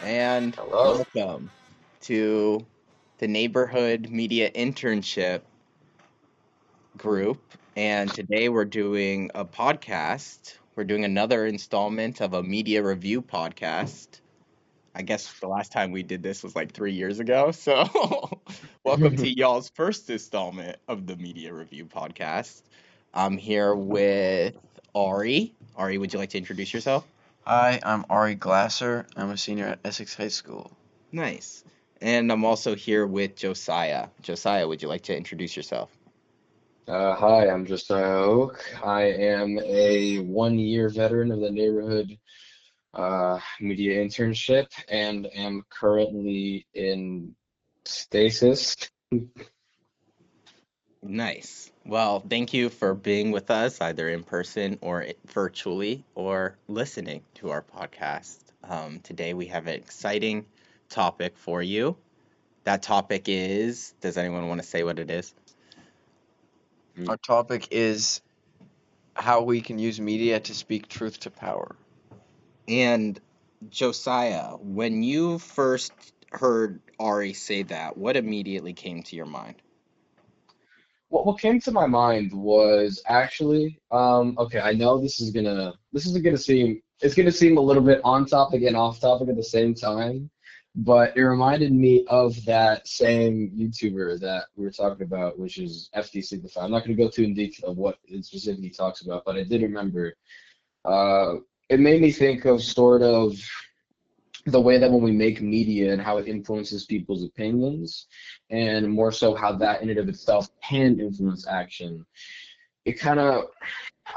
and Hello. welcome to the Neighborhood Media Internship group. And today we're doing a podcast. We're doing another installment of a media review podcast. I guess the last time we did this was like 3 years ago. So, welcome to y'all's first installment of the media review podcast. I'm here with Ari. Ari, would you like to introduce yourself? Hi, I'm Ari Glasser. I'm a senior at Essex High School. Nice. And I'm also here with Josiah. Josiah, would you like to introduce yourself? Hi, I'm Josiah Oak. I am a 1-year veteran of the Neighborhood Media Internship and am currently in stasis. Nice. Well, thank you for being with us, either in person or virtually, or listening to our podcast. Today we have an exciting topic for you. That topic is, does anyone want to say what it is? Our topic is how we can use media to speak truth to power. And Josiah, when you first heard Ari say that, what immediately came to your mind? What came to my mind was actually, okay, I know this is gonna seem a little bit on topic and off topic at the same time, but it reminded me of that same YouTuber that we were talking about, which is FD I'm not gonna go too in detail of what it specifically talks about, but I did remember. Uh, it made me think of sort of the way that when we make media and how it influences people's opinions, and more so how that in and of itself can influence action. It kind of,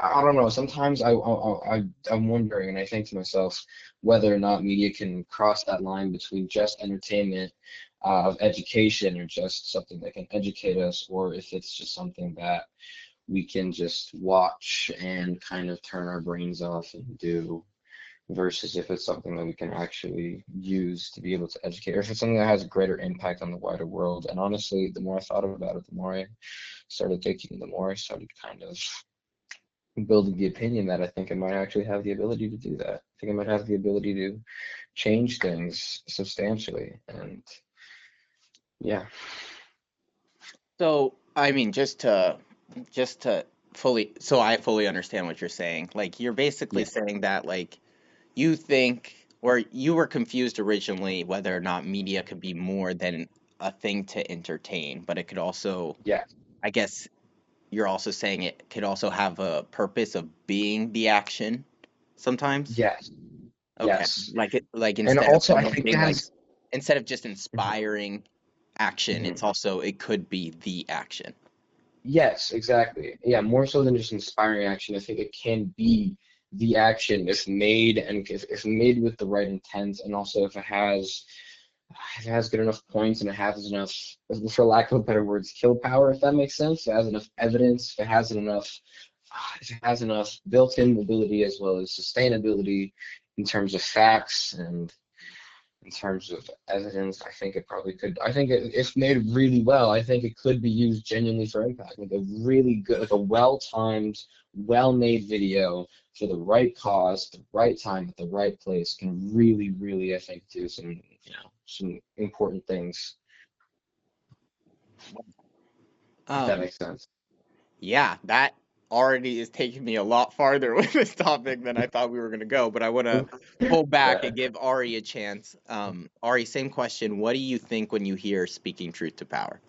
I don't know. Sometimes I'm wondering, and I think to myself whether or not media can cross that line between just entertainment, of education, or just something that can educate us, or if it's just something that we can just watch and kind of turn our brains off and do, versus if it's something that we can actually use to be able to educate, or if it's something that has a greater impact on the wider world. And honestly, the more I thought about it, the more I started thinking, the more I started kind of building the opinion that I think I might actually have the ability to do that. I think I might have the ability to change things substantially. And yeah. So, I mean, just to I fully understand what you're saying. Like, you're basically Yeah. saying that, like, you think, or you were confused originally whether or not media could be more than a thing to entertain, but it could also, Yeah. I guess you're also saying it could also have a purpose of being the action sometimes. Yes. Okay. Yes. Like And instead of also, I someone think being it like, has. instead of just Mhm, inspiring action, mhm. it's also, it could be the action. Yes, exactly. Yeah, more so than just inspiring action, I think it can be the action if made, and if made with the right intent, and also if it has good enough points, and it has enough, for lack of better words, kill power, if that makes sense. If it has enough evidence, if it has enough built-in ability as well as sustainability in terms of facts and in terms of evidence. I think it probably could. I think if made really well, I think it could be used genuinely for impact. Like a really good, like a well-timed, well-made video for the right cause, the right time, at the right place can really, really, I think, do some important things, if that Um, makes sense. yeah, that already is taking me a lot farther with this topic than I thought we were going to go, but I want to pull back Yeah. and give Ari a chance. Ari, same question. What do you think when you hear speaking truth to power,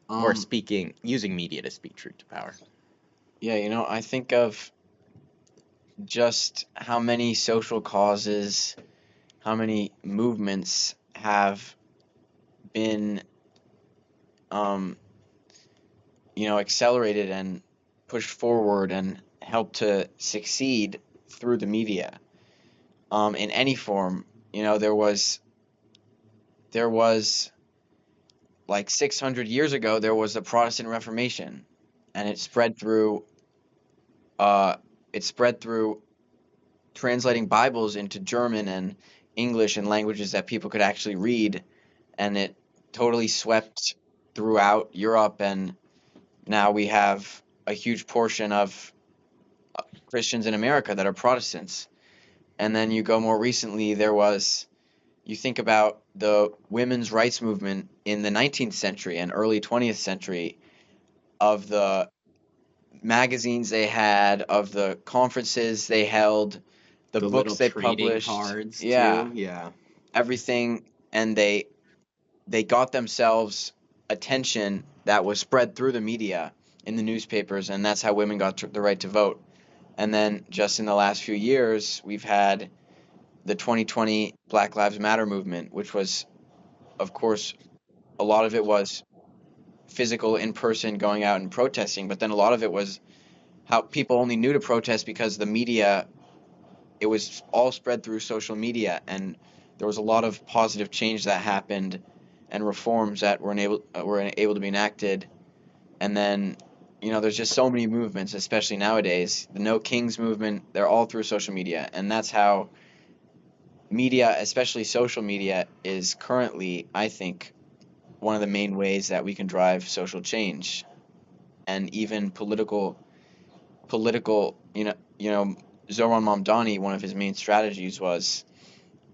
or Um, using media to speak truth to power? yeah, I think of just how many social causes, how many movements have been, um, accelerated and pushed forward and helped to succeed through the media, in any form. There was like 600 years ago, there was the Protestant Reformation, and uh, it spread through translating Bibles into German and English and languages that people could actually read, and it totally swept throughout Europe, and now we have a huge portion of Christians in America that are Protestants. And then you go more recently, there was you think about the women's rights movement in the 19th century and early 20th century, of the magazines they had, of the conferences they held, the The little books they trading published. cards Yeah, too. Yeah. everything. And they got themselves attention that was spread through the media in the newspapers, and that's how women got the right to vote. And then just in the last few years, we've had the 2020 Black Lives Matter movement, which was, of course, a lot of it was physical, in person, going out and protesting, but then a lot of it was how people only knew to protest because the media, it was all spread through social media, and there was a lot of positive change that happened and reforms that were able to be enacted. And then, there's just so many movements, especially nowadays. The No Kings movement, they're all through social media, and that's how media, especially social media, is currently, I think, one of the main ways that we can drive social change and even political. Zoran Mamdani, one of his main strategies was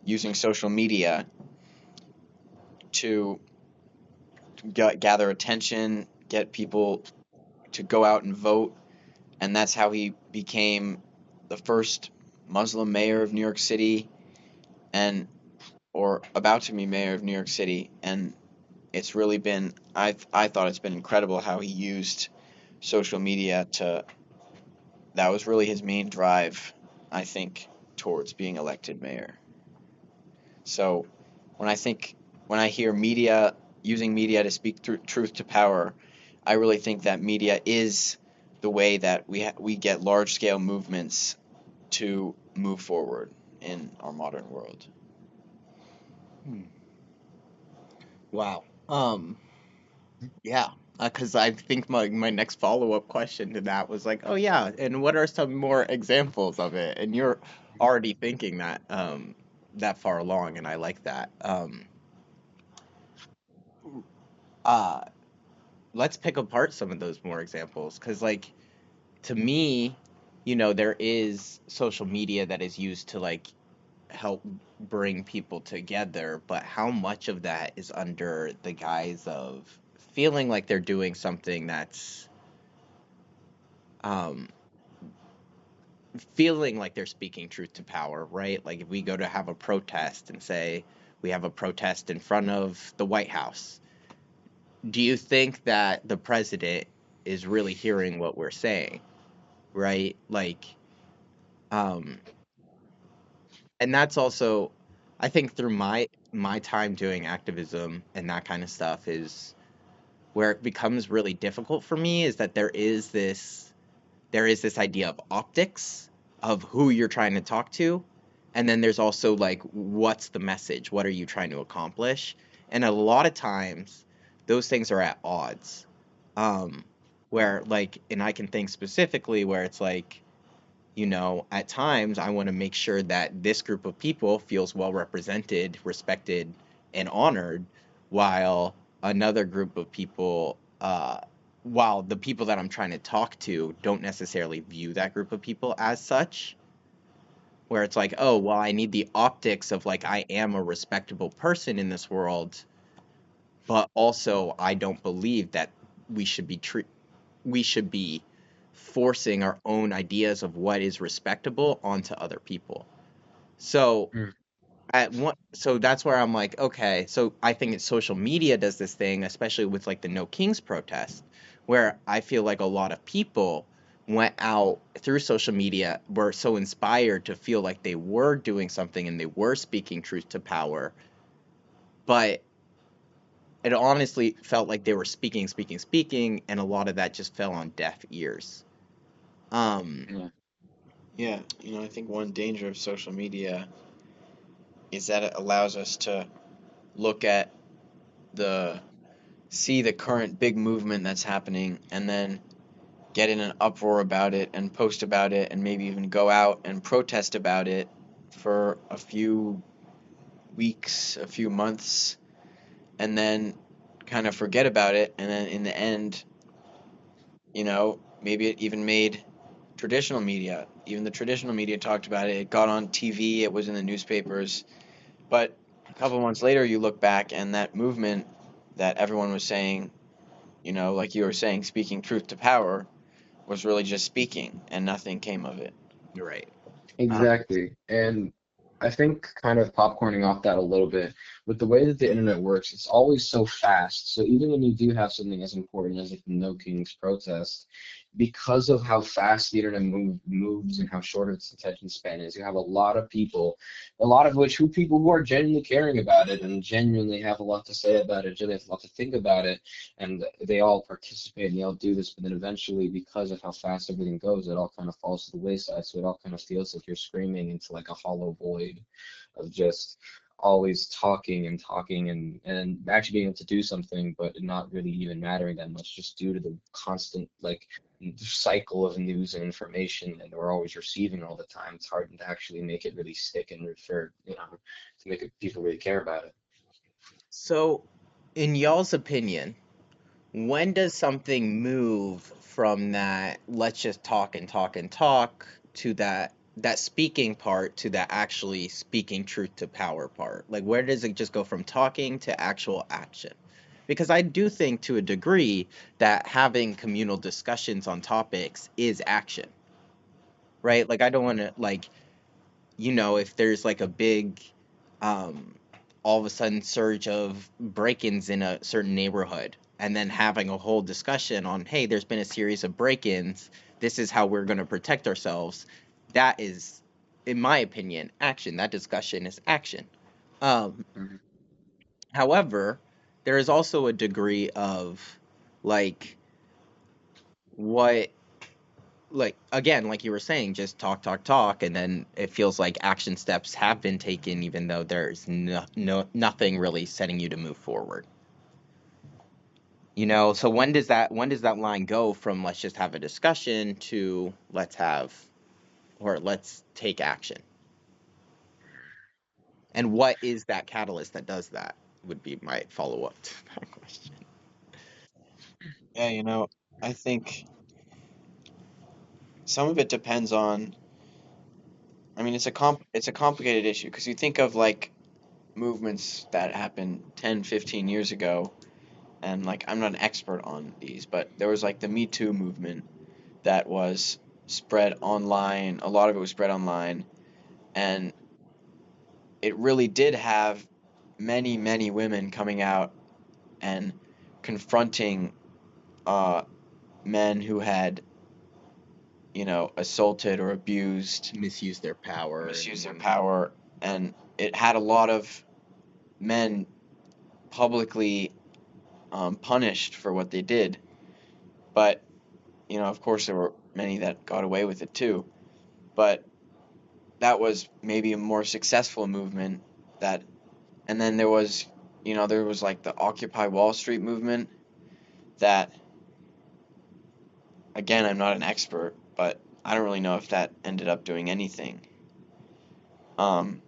using social media to gather attention, get people to go out and vote, and that's how he became the first Muslim mayor of New York City, and or about to be mayor of New York City. And it's really been, I thought it's been incredible how he used social media to, that was really his main drive, I think, towards being elected mayor. So when I think, when I hear media, using media to speak truth to power, I really think that media is the way that we get large scale movements to move forward in our modern world. Hmm. Wow. Yeah. Because I think my next follow-up question to that was like, oh yeah, and what are some more examples of it? And you're already thinking that far along, and I like that. Uh, let's pick apart some of those more examples, because like to me, there is social media that is used to like help bring people together, but how much of that is under the guise of feeling like they're doing something that's um feeling like they're speaking truth to power, right? Like if we go to have a protest and say we have a protest in front of the White House, do you think that the president is really hearing what we're saying, right? Like um and that's also, I think, through my time doing activism and that kind of stuff, is where it becomes really difficult for me, is that there is this idea of optics of who you're trying to talk to, and then there's also like what's the message, what are you trying to accomplish, and a lot of times those things are at odds. um where like, and I can think specifically where it's like, at times I want to make sure that this group of people feels well represented, respected, and honored, while another group of people, while the people that I'm trying to talk to don't necessarily view that group of people as such, where it's like, oh, well, I need the optics of like, I am a respectable person in this world, but also I don't believe that we should be we should be forcing our own ideas of what is respectable onto other people. So Mm. so that's where I'm like, okay, so I think it's social media does this thing, especially with like the No Kings protest, where I feel like a lot of people went out through social media, were so inspired to feel like they were doing something and they were speaking truth to power, but it honestly felt like they were speaking, speaking, speaking, and a lot of that just fell on deaf ears. Um, Yeah. Yeah, I think one danger of social media is that it allows us to look at the see the current big movement that's happening, and then get in an uproar about it and post about it and maybe even go out and protest about it for a few weeks, a few months, and then kind of forget about it. And then in the end, maybe it even made traditional media. Even the traditional media talked about it. It got on TV, it was in the newspapers. But a couple months later, you look back and that movement that everyone was saying, like you were saying, speaking truth to power, was really just speaking and nothing came of it. You're right. Exactly. And I think kind of popcorning off that a little bit, with the way that the internet works, it's always so fast. So even when you do have something as important as like the No Kings protest, because of how fast the internet moves and how short its attention span is, you have a lot of people, a lot of which who people who are genuinely caring about it and genuinely have a lot to say about it, genuinely have a lot to think about it, and they all participate and they all do this, but then eventually, because of how fast everything goes, it all kind of falls to the wayside. So it all kind of feels like you're screaming into like a hollow void of just always talking and actually being able to do something, but it not really even mattering that much, just due to the constant like cycle of news and information that we're always receiving all the time. It's hard to actually make it really stick and refer, to make it, people really care about it. So, in y'all's opinion, when does something move from that let's just talk and talk and talk to that speaking part to that actually speaking truth to power part? Like where does it just go from talking to actual action? Because I do think to a degree that having communal discussions on topics is action, right? Like I don't want to like if there's like a big um all of a sudden surge of break-ins in a certain neighborhood and then having a whole discussion on, hey, there's been a series of break-ins, this is how we're going to protect ourselves. That is, in my opinion, action. That discussion is action. um Mhm. However, there is also a degree of like what, like again, like you were saying, just talk talk talk, and then it feels like action steps have been taken even though there's nothing really setting you to move forward. So when does that line go from let's just have a discussion to let's have, or let's take action? And what is that catalyst that does that, would be my follow-up to that question. Yeah, I think some of it depends on. I mean, it's a complicated issue because you think of like movements that happened 10, 15 years ago, and like I'm not an expert on these, but there was like the Me Too movement that was spread online. A lot of it was spread online, and it really did have many, many women coming out and confronting uh, men who had, assaulted or abused, Misuse their power misused their and power, and it had a lot of men publicly punished for what they did. But, of course, there were many that got away with it too. But that was maybe a more successful movement that, and then there was like the Occupy Wall Street movement that, again, I'm not an expert, but I don't really know if that ended up doing anything. Um,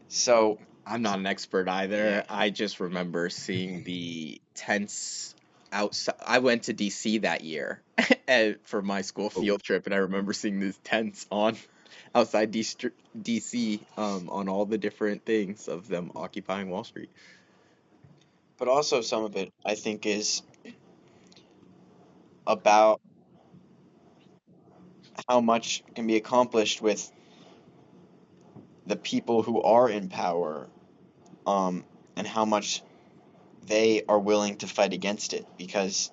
so I'm not an expert either. I just remember seeing the tents outside. I went to DC that year for my school Oh, field trip, and I remember seeing these tents on outside DC, on all the different things of them occupying Wall Street. but also some of it, I think, is about how much can be accomplished with the people who are in power, um, and how much they are willing to fight against it. Because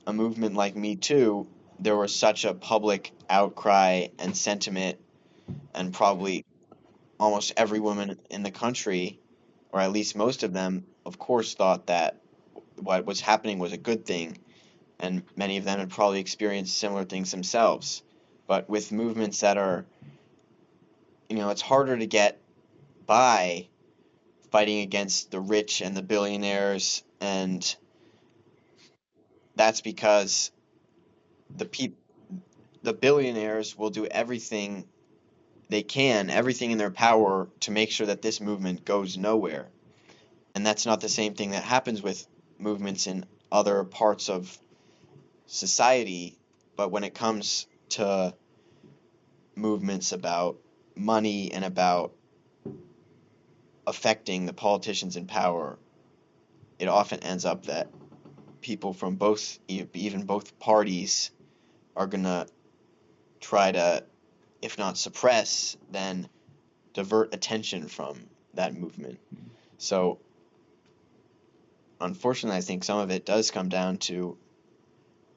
a movement like Me Too, there was such a public outcry and sentiment, and probably almost every woman in the country, or at least most of them, of course, thought that what was happening was a good thing, and many of them had probably experienced similar things themselves. But with movements that are, it's harder to get by fighting against the rich and the billionaires, and that's because the peop- the billionaires will do everything they can, everything in their power to make sure that this movement goes nowhere. And that's not the same thing that happens with movements in other parts of society, but when it comes to movements about money and about affecting the politicians in power, it often ends up that people from even both parties are gonna try to, if not suppress, then divert attention from that movement. So unfortunately, I think some of it does come down to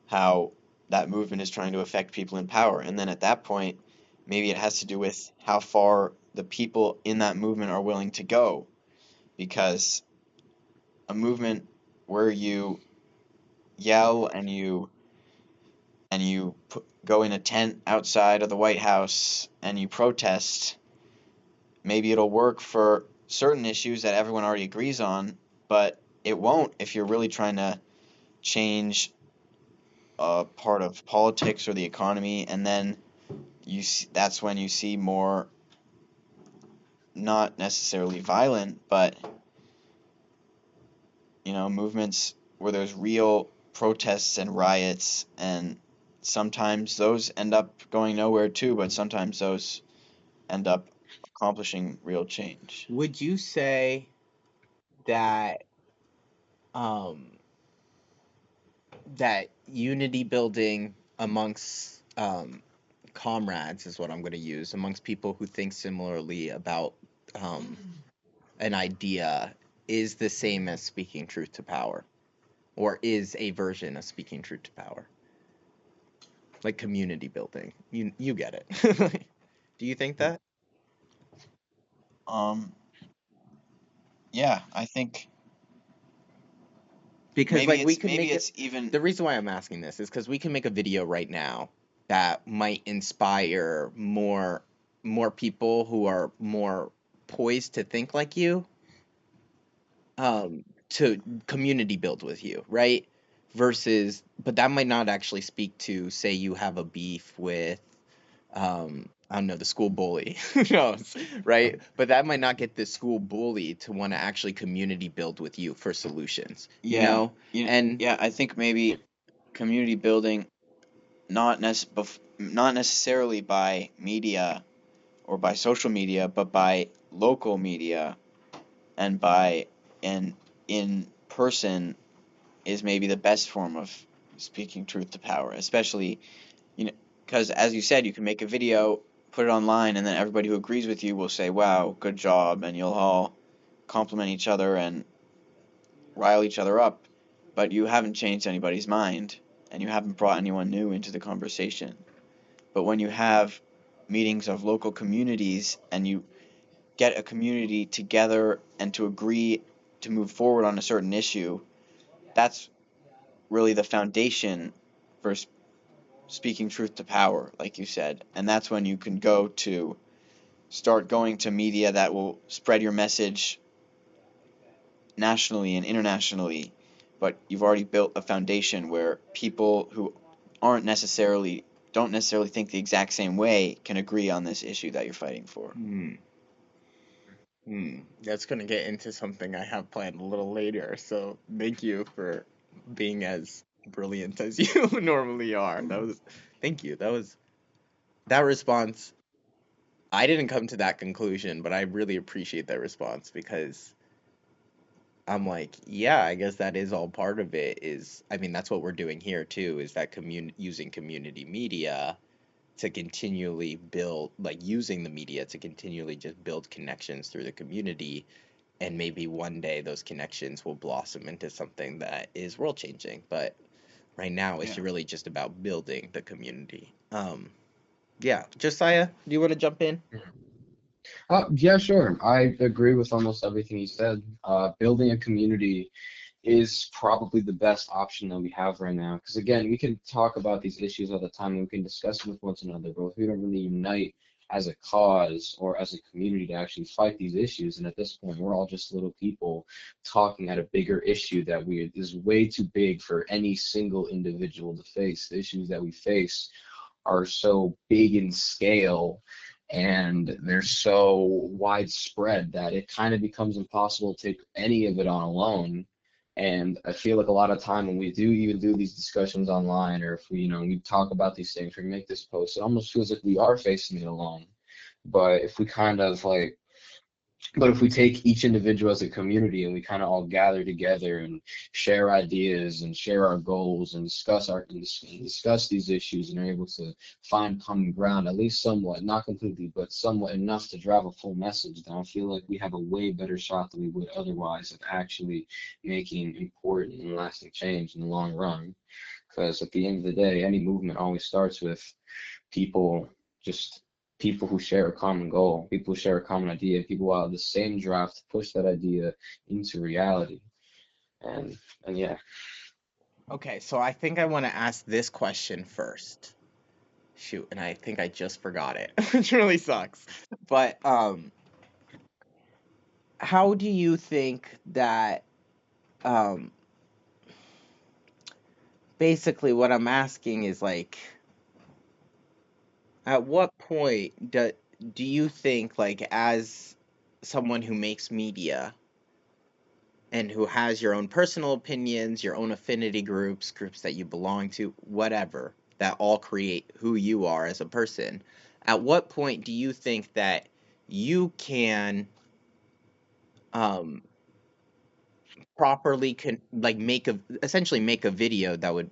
how that movement is trying to affect people in power. And then at that point, maybe it has to do with how far the people in that movement are willing to go. Because a movement where you yell and you go in a tent outside of the White House and you protest, maybe it'll work for certain issues that everyone already agrees on, but it won't if you're really trying to change a part of politics or the economy. And then that's when you see more, not necessarily violent, but movements where there's real protests and riots, and sometimes those end up going nowhere too, but sometimes those end up accomplishing real change. Would you say that um that unity building amongst comrades is what I'm going to use, amongst people who think similarly about um an idea, is the same as speaking truth to power, or is a version of speaking truth to power? Like community building. You get it. Do you think that? Um, yeah, I think Because like we could maybe make it. it's even. The reason why I'm asking this is because we can make a video right now that might inspire more people who are more poised to think like you, to community build with you, right? Versus, but that might not actually speak to, say, you have a beef with, I don't know, the school bully. Who knows, right? But that might not get the school bully to want to actually community build with you for solutions, Yeah, And yeah, I think maybe community building, not necessarily by media or by social media, but by local media and by and in person, is maybe the best form of speaking truth to power, especially, because as you said, you can make a video, put it online, and then everybody who agrees with you will say, wow, good job, and you'll all compliment each other and rile each other up, but you haven't changed anybody's mind, and you haven't brought anyone new into the conversation. But when you have meetings of local communities and you get a community together and to agree to move forward on a certain issue, that's really the foundation for speaking truth to power, like you said. And that's when you can start going to media that will spread your message nationally and internationally. But you've already built a foundation where people who don't necessarily think the exact same way can agree on this issue that you're fighting for. That's gonna get into something I have planned a little later. So thank you for being as brilliant as you normally are. Thank you. That response. I didn't come to that conclusion, but I really appreciate that response, because I'm like, yeah, I guess that is all part of it. I mean, that's what we're doing here too, is that using community media to continually build, like using the media to continually just build connections through the community, and maybe one day those connections will blossom into something that is world changing. But right now it's really just about building the community. Yeah, Josiah, do you want to jump in? Yeah, sure. I agree with almost everything you said. Building a community is probably the best option that we have right now. Because again, we can talk about these issues all the time and we can discuss them with one another, but if we don't really unite as a cause or as a community to actually fight these issues, and at this point we're all just little people talking at a bigger issue that is way too big for any single individual to face. The issues that we face are so big in scale and they're so widespread that it kind of becomes impossible to take any of it on alone. And I feel like a lot of time when we do even do these discussions online, or if we talk about these things, we make this post, it almost feels like we are facing it alone. But if we kind of like But if we take each individual as a community and we kind of all gather together and share ideas and share our goals and discuss these issues and are able to find common ground, at least somewhat, not completely, but somewhat enough to drive a full message, then I feel like we have a way better shot than we would otherwise of actually making important and lasting change in the long run. Because at the end of the day, any movement always starts with people, just people who share a common goal, people who share a common idea, people who have the same drive to push that idea into reality. And and yeah. Okay, so I think I want to ask this question first. Shoot, and I think I just forgot it, which really sucks. But how do you think that um basically what I'm asking is like at what point do you think like as someone who makes media and who has your own personal opinions, your own affinity groups, groups that you belong to, whatever, that all create who you are as a person. At what point do you think that you can um, properly like make a essentially make a video that would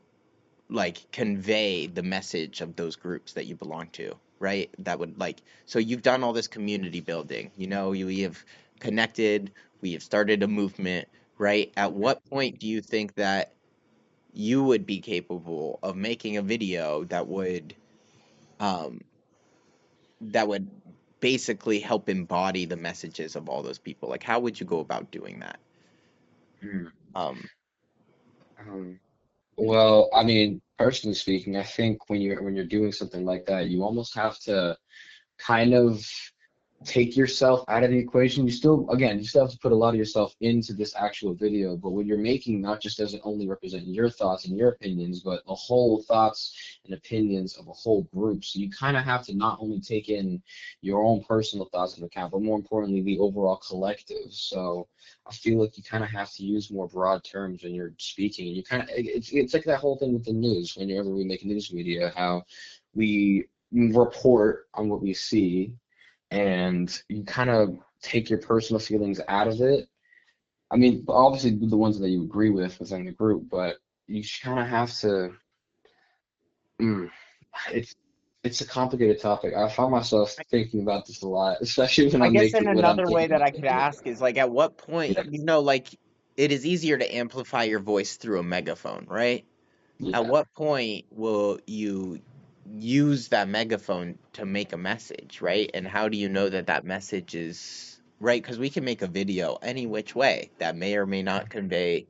like convey the message of those groups that you belong to, right? That would like so you've done all this community building, we have connected, we have started a movement, right? At what point do you think that you would be capable of making a video um that would basically help embody the messages of all those people? Like how would you go about doing that? Hmm. Um Um, well, I mean, personally speaking, I think when you're doing something like that, you almost have to kind of take yourself out of the equation. You still have to put a lot of yourself into this actual video. But when you're making, not just doesn't only represent your thoughts and your opinions, but the whole thoughts and opinions of a whole group. So you kind of have to not only take in your own personal thoughts into account, but more importantly, the overall collective. So I feel like you kind of have to use more broad terms when you're speaking. You kind of it's like that whole thing with the news. Whenever we make news media, how we report on what we see and you kind of take your personal feelings out of it. I mean, obviously the ones that you agree with within the group, but you kind of have to. Mm, it's it's a complicated topic. I find myself thinking about this a lot, especially when I I'm guess making then when I'm another way thinking that about I could making a ask is like at what point, yeah like it is easier to amplify your voice through a megaphone, right? At yeah what point will you use that megaphone to make a message, right? And how do you know that that message is right? Because we can make a video any which way that may or may not convey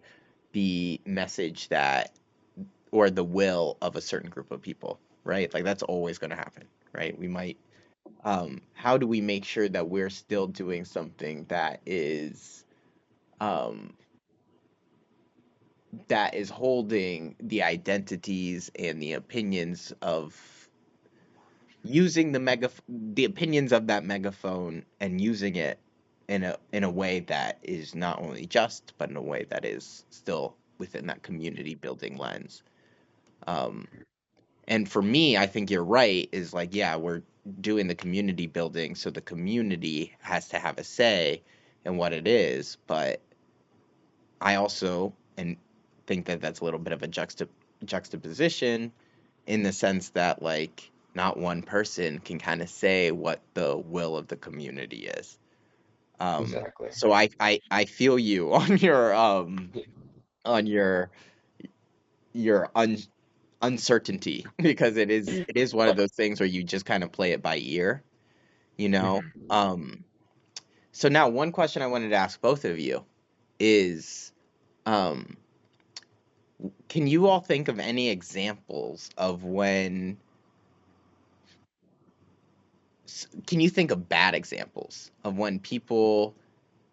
the message that or the will of a certain group of people, right? Like that's always going to happen, right? We might how do we make sure that we're still doing something um that is holding the identities and the opinions of using the opinions of that megaphone and using it in a way that is not only just but in a way that is still within that community building lens. Um, and for me, I think you're right. Is like, yeah, we're doing the community building, so the community has to have a say in what it is. But I also and think that that's a little bit of a juxtaposition in the sense that like not one person can kind of say what the will of the community is. exactly So I feel you on your uncertainty because it is one of those things where you just kind of play it by ear, you know. hmm So now one question I wanted to ask both of you is um can you all think of any examples of when can you think of bad examples of when people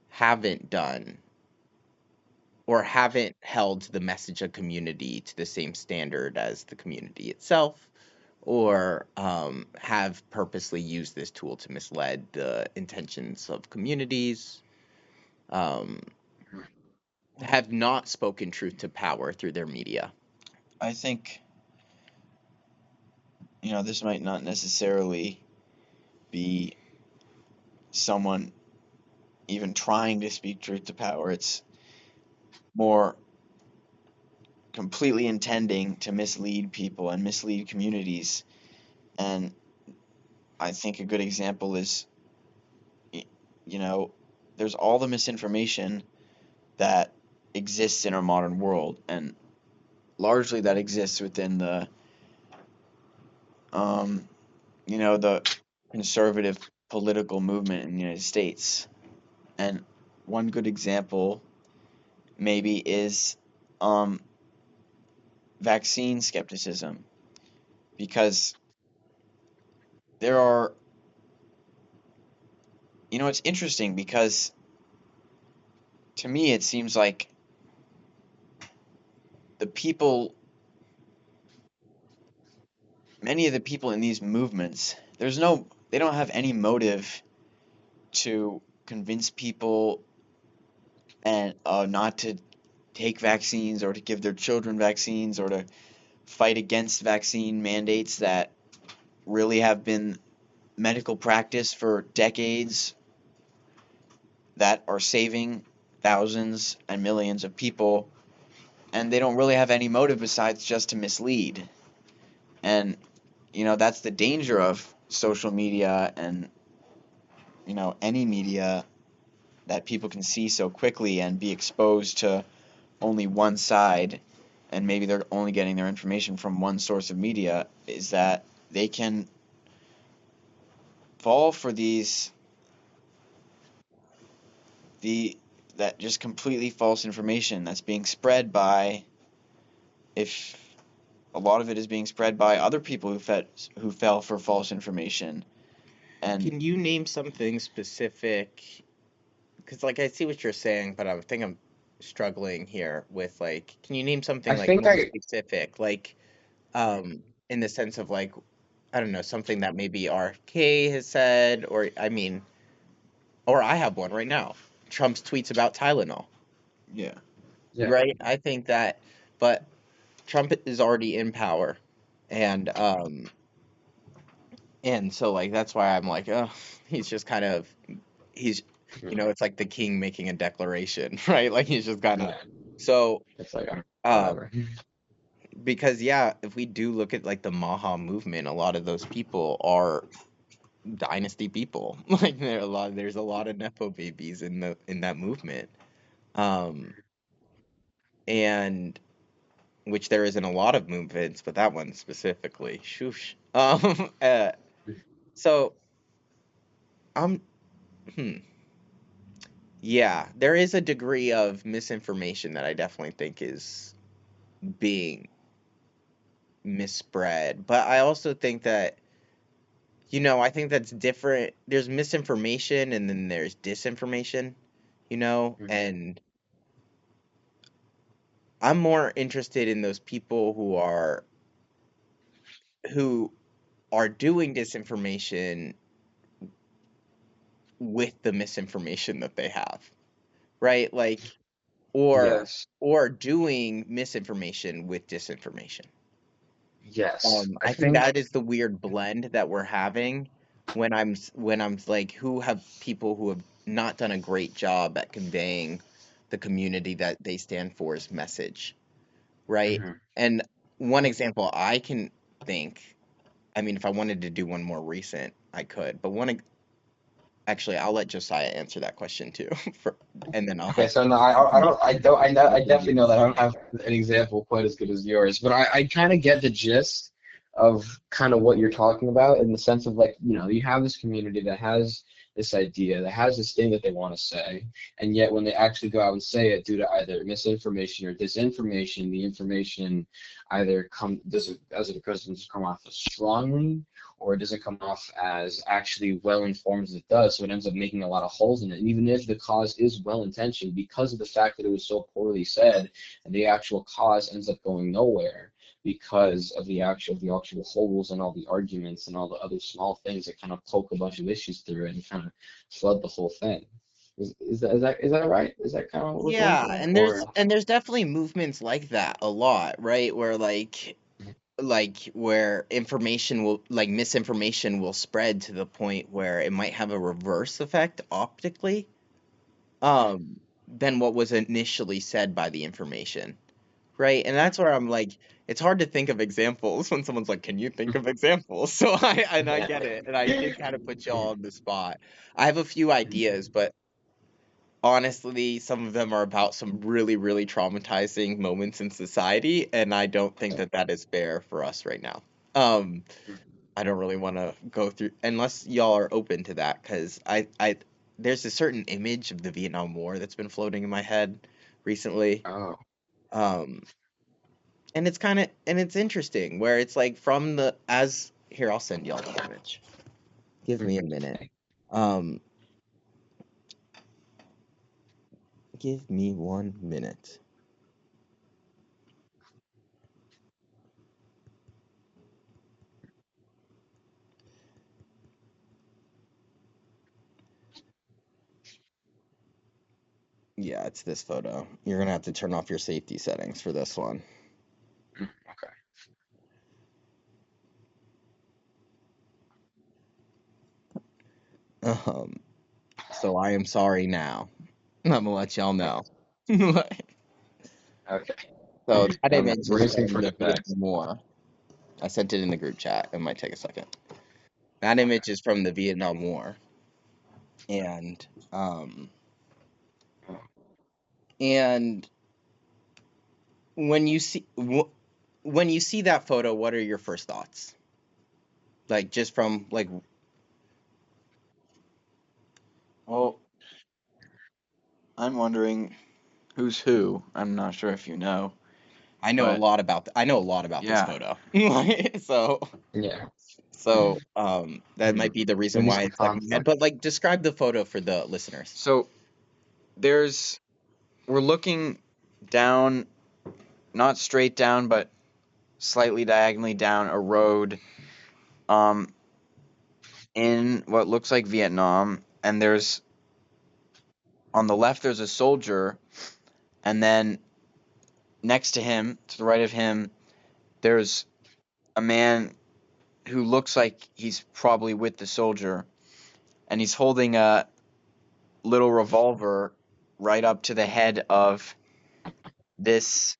haven't done or haven't held the message of community to the same standard as the community itself, or have purposely used this tool to mislead the intentions of communities, um, have not spoken truth to power through their media? I think, this might not necessarily be someone even trying to speak truth to power. It's more completely intending to mislead people and mislead communities. And I think a good example is, you know, there's all the misinformation that exists in our modern world, and largely that exists within um, the conservative political movement in the United States. And one good example maybe is um, vaccine skepticism, because there are, it's interesting because to me it seems like the people, many of the people in these movements, they don't have any motive to convince people and not to take vaccines or to give their children vaccines or to fight against vaccine mandates that really have been medical practice for decades, that are saving thousands and millions of people, and they don't really have any motive besides just to mislead. And that's the danger of social media and any media, that people can see so quickly and be exposed to only one side, and maybe they're only getting their information from one source of media, is that they can fall for the that just completely false information that's being spread by, if a lot of it is being spread by other people who fell for false information. And Can you name something specific? Because like I see what you're saying, but I think I'm struggling here with like, can you name I something like think more I specific, like in the sense of like, I don't know, something that maybe RFK has said, or I mean, or I have one right now. Trump's tweets about Tylenol, yeah, yeah right? I think that, but Trump is already in power, and so like that's why I'm like, oh, he's just kind of he's it's like the king making a declaration, right? Like he's just kind of yeah. so It's like um whatever. because yeah, if we do look at like the Maha movement, a lot of those people are dynasty people. Like there's a lot of nepo babies in that movement. Um and which there isn't a lot of movements, but that one specifically. Shoosh. So um hmm. Yeah, there is a degree of misinformation that I definitely think is being misspread. But I also think that, I think that's different. There's misinformation and then there's disinformation, Mhm. and I'm more interested in those people who are doing disinformation with the misinformation that they have, right? Like or Yes, or doing misinformation with disinformation. yes. I I think think that is the weird blend that we're having when I'm like, who have people who have not done a great job at conveying the community that they stand for's message, right? mhm. And one example I can think, I mean, if I wanted to do one more recent, I could, but actually, I'll let Josiah answer that question too, and then I'll Okay, have so no, I definitely know that I don't have an example quite as good as yours, but I kind of get the gist of kind of what you're talking about in the sense of like, you have this community that has this idea, that has this thing that they want to say, and yet when they actually go out and say it, due to either misinformation or disinformation, the information either doesn't, as it occurs, doesn't come off as strongly, or it doesn't come off as actually well informed as it does, so it ends up making a lot of holes in it. And even if the cause is well intentioned, because of the fact that it was so poorly said, and the actual cause ends up going nowhere because of the actual holes and all the arguments and all the other small things that kind of poke a bunch of issues through it and kind of flood the whole thing. Is that right? Is that kind of what we're going Yeah, for? and Or there's definitely movements like that a lot, right? Where where information will like misinformation will spread to the point where it might have a reverse effect optically, than what was initially said by the information, right? And that's where I'm like, it's hard to think of examples when someone's like, "Can you think of examples?" So I get it, and I did kind of put y'all on the spot. I have a few ideas, but honestly, some of them are about some really, really traumatizing moments in society, and I don't think that that is fair for us right now. Um, I don't really want to go through unless y'all are open to that, because there's a certain image of the Vietnam War that's been floating in my head recently. Oh, Um, and it's interesting where it's like from the as here, I'll send y'all the image. Give me a minute. Um, give me 1 minute. Yeah, it's this photo. You're gonna have to turn off your safety settings for this one. okay. Um, so I am sorry now. I'm gonna let y'all know. Okay. So that I'm image is bracing from for the effects. Vietnam War. I sent it in the group chat. It might take a second. That image is from the Vietnam War, and um, Oh, and when you see when you see that photo, what are your first thoughts? Like just from like Well, I'm wondering who's who. I'm not sure if you know, but I know a lot about this yeah. photo. So yeah. that might be the We reason need why some it's stuck in my head. context. But like describe the photo for the listeners. So there's we're looking down, not straight down, but slightly diagonally down a road um in what looks like Vietnam, and there's on the left there's a soldier, and then next to him, to the right of him, there's a man who looks like he's probably with the soldier, and he's holding a little revolver right up to the head of this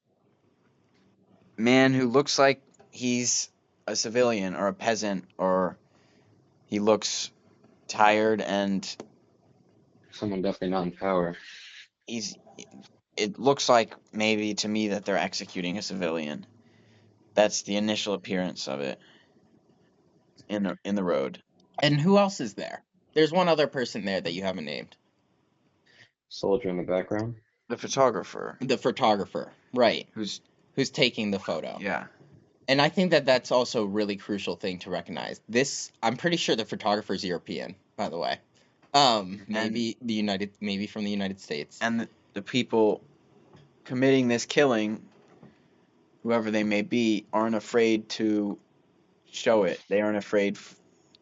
man who looks like he's a civilian or a peasant, or he looks tired, and Someone definitely not in power. he's it looks like maybe to me that they're executing a civilian. That's the initial appearance of it in the road. And who else is there? There's one other person there that you haven't named. Soldier in the background. The photographer, The photographer, right? who's Who's taking the photo. yeah, And I think that that's also a really crucial thing to recognize. I'm pretty sure the photographer's European, by the way. and Maybe from the United States. and the people committing this killing, whoever they may be, aren't afraid to show it. They aren't afraid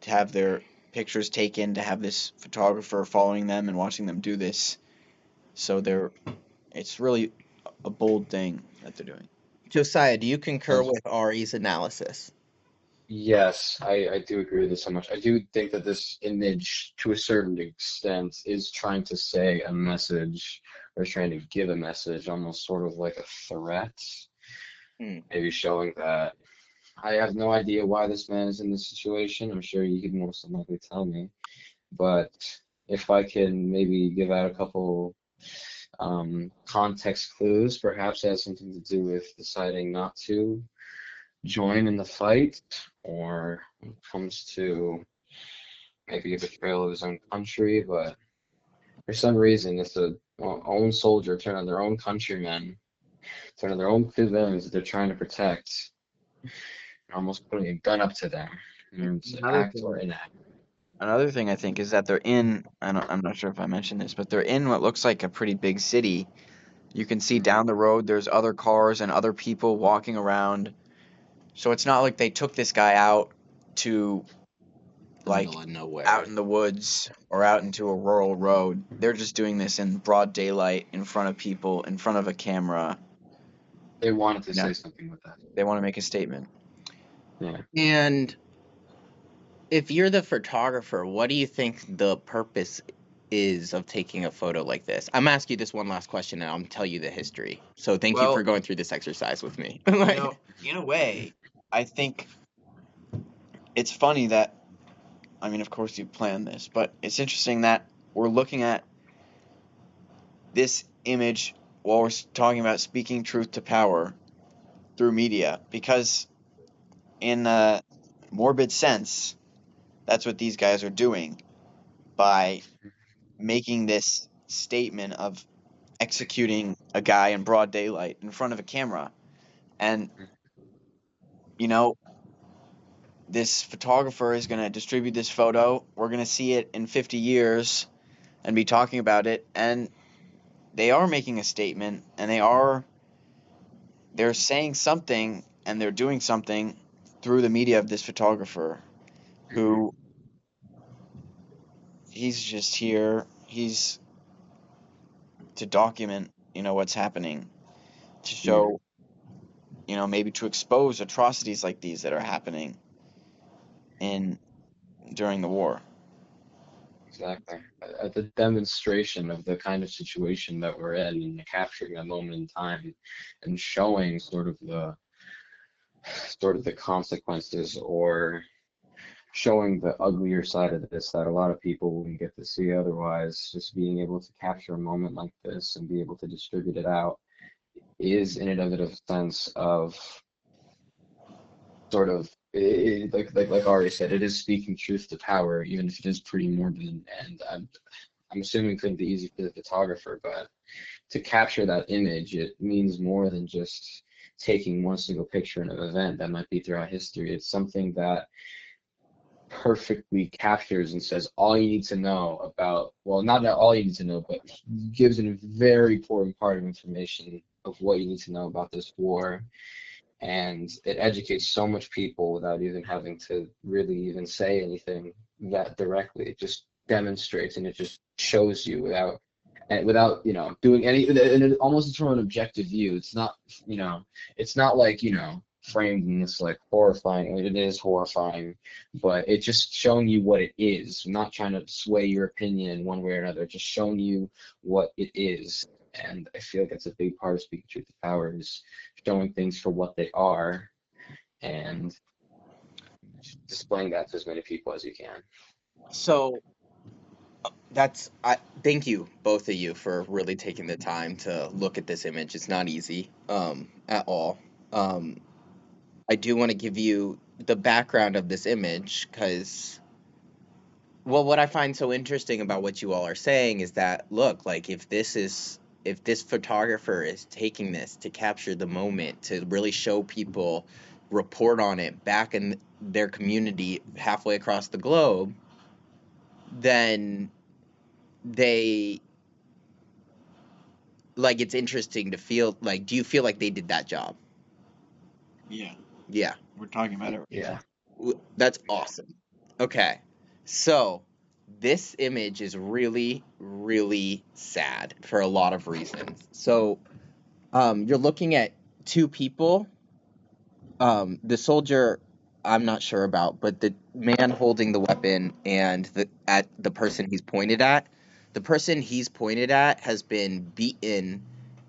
to have their pictures taken, to have this photographer following them and watching them do this. So it's really a bold thing that they're doing. Josiah, do you concur As with Ari's analysis? Yes, I do agree with this so much. I do think that this image, to a certain extent, is trying to say a message or trying to give a message, almost sort of like a threat, Hmm. maybe showing that I have no idea why this man is in this situation. I'm sure you could most likely tell me, but if I can maybe give out a couple context clues, perhaps it has something to do with deciding not to join in the fight, or when it comes to maybe a betrayal of his own country, but for some reason, it's the own soldier turn on their own countrymen, turn on their own civilians that they're trying to protect, and almost putting a gun up to them, and to Another act or thing, enact. another thing I think is that they're in. I'm not sure if I mentioned this, but they're in what looks like a pretty big city. You can see down the road there's other cars and other people walking around. So it's not like they took this guy out to The like middle of nowhere. out in the woods or out into a rural road. They're just doing this in broad daylight in front of people, in front of a camera. They wanted to You know, say something with that. they want to make a statement. Yeah. And if you're the photographer, what do you think the purpose is of taking a photo like this? I'm gonna ask you this one last question, and I'll tell you the history. So thank you for Well, going through this exercise with me. in a way, I think it's funny that, I mean, of course you planned this, but it's interesting that we're looking at this image while we're talking about speaking truth to power through media, because in a morbid sense, that's what these guys are doing by making this statement of executing a guy in broad daylight in front of a camera. And, you know, this photographer is going to distribute this photo. We're going to see it in 50 years and be talking about it. And they are making a statement, and they're saying something, and they're doing something through the media of this photographer who, he's just here. He's to document, what's happening, to show, maybe to expose atrocities like these that are happening in during the war. Exactly. The demonstration of the kind of situation that we're in and capturing a moment in time and showing sort of the consequences, or showing the uglier side of this that a lot of people wouldn't get to see otherwise. Just being able to capture a moment like this and be able to distribute it out is in and of it a sense of sort of like Ari said, it is speaking truth to power, even if it is pretty morbid. And I'm assuming it couldn't be easy for the photographer, but to capture that image, it means more than just taking one single picture in an event that might be throughout history. It's something that perfectly captures and says all you need to know about, well, not all you need to know, but gives a very important part of information of what you need to know about this war. And it educates so much people without even having to really even say anything that directly. It just demonstrates, and it just shows you without doing any, and it almost from an objective view. It's not, it's not like, framed in this like horrifying. It is horrifying, but it's just showing you what it is. I'm not trying to sway your opinion in one way or another. Just showing you what it is. And I feel like that's a big part of speaking truth to power, is showing things for what they are and displaying that to as many people as you can. So I thank you, both of you, for really taking the time to look at this image. It's not easy at all. Um, I do want to give you the background of this image because, well, what I find so interesting about what you all are saying is that, look, like if this photographer is taking this to capture the moment, to really show people, report on it back in their community halfway across the globe, then they, like, it's interesting to feel like, do you feel like they did that job? Yeah, Yeah. we're talking about it. Yeah. That's awesome. Okay. So, this image is really, really sad for a lot of reasons. So, you're looking at two people. The soldier, I'm not sure about, but the man holding the weapon and the person he's pointed at. The person he's pointed at has been beaten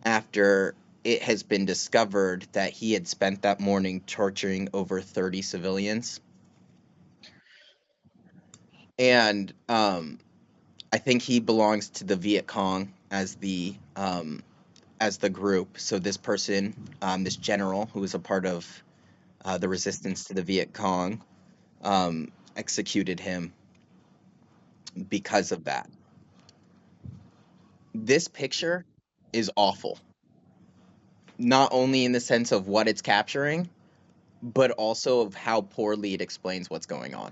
after it has been discovered that he had spent that morning torturing over 30 civilians. And I think he belongs to the Viet Cong as the group. So this person, this general who was a part of the resistance to the Viet Cong, executed him because of that. This picture is awful, not only in the sense of what it's capturing, but also of how poorly it explains what's going on.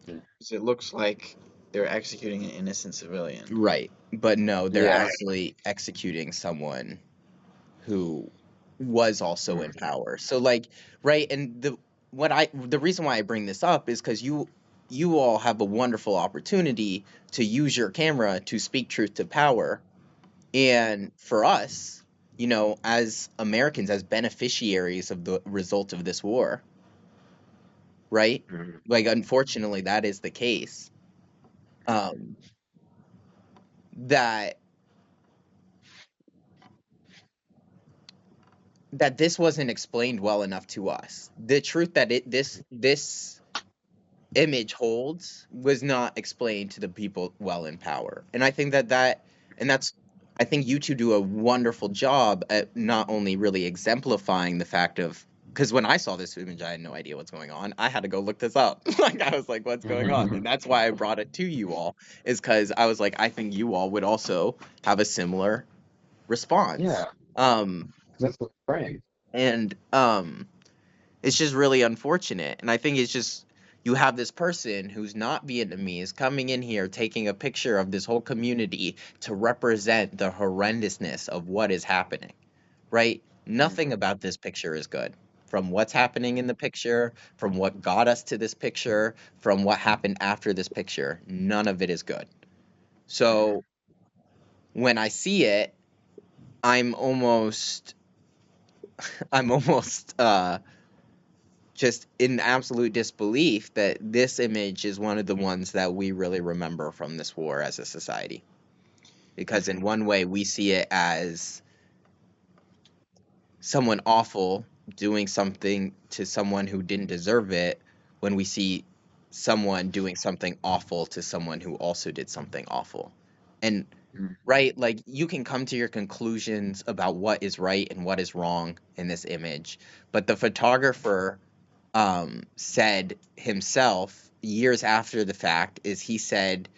It looks like they're executing an innocent civilian. Right. But no, they're Yeah. actually executing someone who was also in power. So like, right, and the reason why I bring this up is because you all have a wonderful opportunity to use your camera to speak truth to power. And for us, as Americans, as beneficiaries of the result of this war, right? Mhm. Like, unfortunately, that is the case. Um, that this wasn't explained well enough to us. The truth that this image holds was not explained to the people well in power. And I think that's I think you two do a wonderful job at not only really exemplifying the fact of, because when I saw this image, I had no idea what's going on. I had to go look this up. Like, I was like, what's going on? And that's why I brought it to you all, is because I was like, I think you all would also have a similar response. Yeah, Um, that's the frame. and it's just really unfortunate. And I think it's just, you have this person who's not Vietnamese coming in here taking a picture of this whole community to represent the horrendousness of what is happening, right? Nothing about this picture is good. From what's happening in the picture, from what got us to this picture, from what happened after this picture, none of it is good. So when I see it, I'm almost just in absolute disbelief that this image is one of the ones that we really remember from this war as a society. Because in one way, we see it as someone awful doing something to someone who didn't deserve it, when we see someone doing something awful to someone who also did something awful. And right, like, you can come to your conclusions about what is right and what is wrong in this image, but the photographer said himself years after the fact, is he said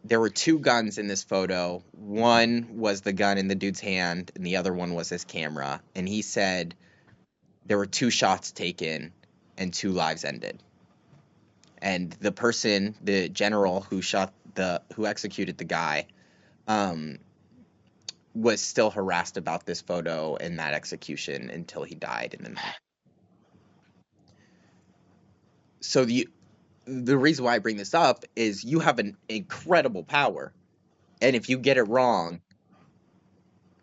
there were two guns in this photo. One was the gun in the dude's hand and the other one was his camera. And he said there were two shots taken and two lives ended. And the person, the general who executed the guy, was still harassed about this photo and that execution until he died in the night. So the reason why I bring this up is you have an incredible power. And if you get it wrong,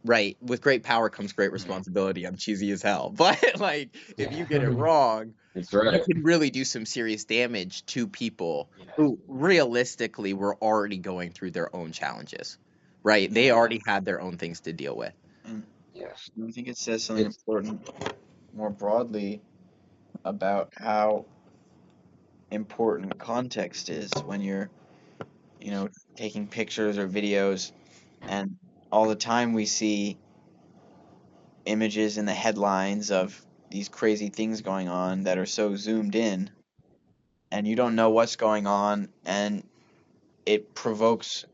right, with great power comes great responsibility. I'm cheesy as hell. But, like, if you get it wrong, That's right. you can really do some serious damage to people who realistically were already going through their own challenges, right? They already had their own things to deal with. And Yes. I think it says something important more broadly about how important context is when you're, taking pictures or videos. And all the time we see images in the headlines of these crazy things going on that are so zoomed in, and you don't know what's going on, and it provokes